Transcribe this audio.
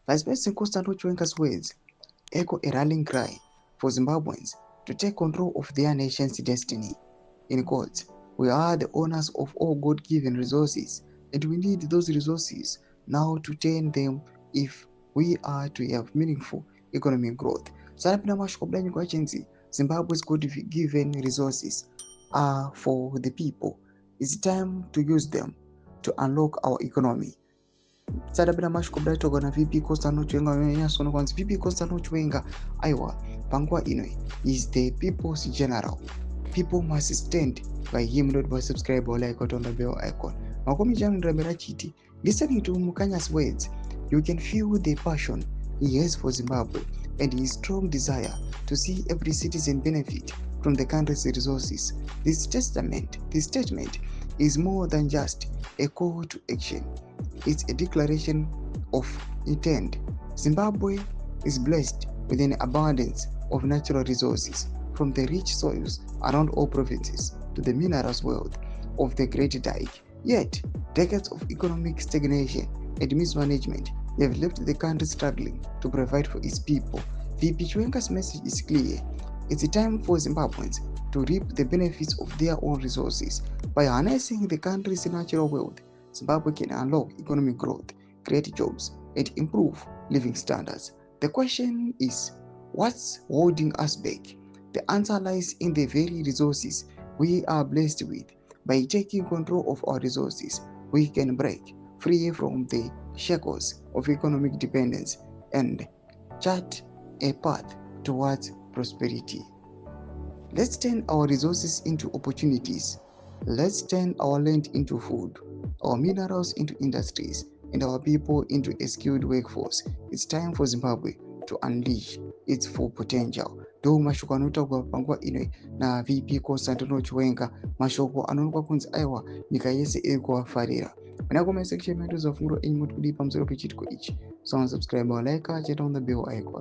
Vice President Constantine Chiwenga's words echo a rallying cry for Zimbabweans to take control of their nation's destiny. In quotes, we are the owners of all God-given resources, and we need those resources now to turn them if we are to have meaningful economic growth. Zimbabwe's God-given resources are for the people. It's time to use them to unlock our economy. Sadabina mashkobda togo na VP Constantine Chiwenga sono kwanzi VP Constantine Chiwenga aiwa pangwa inoi is the people's general. People must stand by him, not by subscribe or like on the bell icon. Makomi Jam Ramera Chiti, listening to Mukanya's words, you can feel the passion he has for Zimbabwe and his strong desire to see every citizen benefit from the country's resources. This statement is more than just a call to action. It's a declaration of intent. Zimbabwe is blessed with an abundance of natural resources, from the rich soils around all provinces to the minerals wealth of the Great Dike. Yet, decades of economic stagnation and mismanagement have left the country struggling to provide for its people. VP Chiwenga's message is clear. It's time for Zimbabweans to reap the benefits of their own resources. By harnessing the country's natural wealth, Zimbabwe can unlock economic growth, create jobs, and improve living standards. The question is, what's holding us back? The answer lies in the very resources we are blessed with. By taking control of our resources, we can break free from the shackles of economic dependence and chart a path towards prosperity. Let's turn our resources into opportunities. Let's turn our land into food, our minerals into industries, and our people into a skilled workforce. It's time for Zimbabwe to unleash its full potential. Do mashoko anotagwa pangwa ine na VP Constantine Chiwenga, mashoko anoonekwa kunzi aiwa nyika yese iri kuafarira. Muna comment section medu za funguro enyu kuti pamusoro pechitiko ichi. So subscribe or like, check on the bell icon.